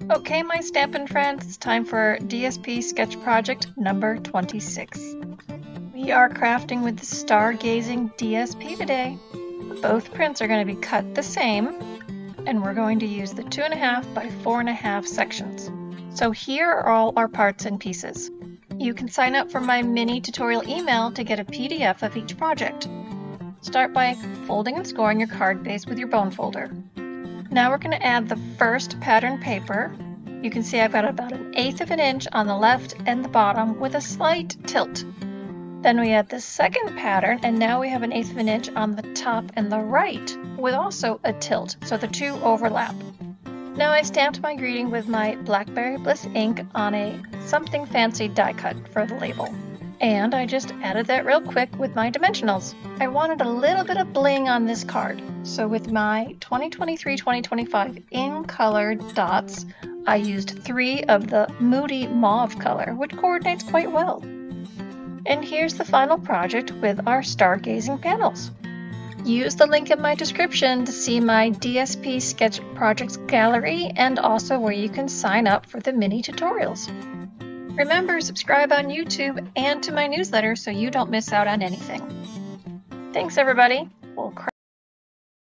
Okay, my Stampin' friends, it's time for DSP Sketch Project number 26. We are crafting with the Stargazing DSP today. Both prints are going to be cut the same, and we're going to use the 2.5 by 4.5 sections. So here are all our parts and pieces. You can sign up for my mini tutorial email to get a PDF of each project. Start by folding and scoring your card base with your bone folder. Now we're going to add the first pattern paper. You can see I've got about 1/8 of an inch on the left and the bottom with a slight tilt. Then we add the second pattern, and now we have 1/8 of an inch on the top and the right with also a tilt, so the two overlap. Now I stamped my greeting with my Blackberry Bliss ink on a something fancy die cut for the label. And I just added that real quick with my dimensionals. I wanted a little bit of bling on this card. So with my 2023-2025 in color dots, I used 3 of the Moody Mauve color, which coordinates quite well. And here's the final project with our stargazing panels. Use the link in my description to see my DSP Sketch Projects gallery and also where you can sign up for the mini tutorials. Remember, subscribe on YouTube and to my newsletter so you don't miss out on anything. Thanks, everybody. We'll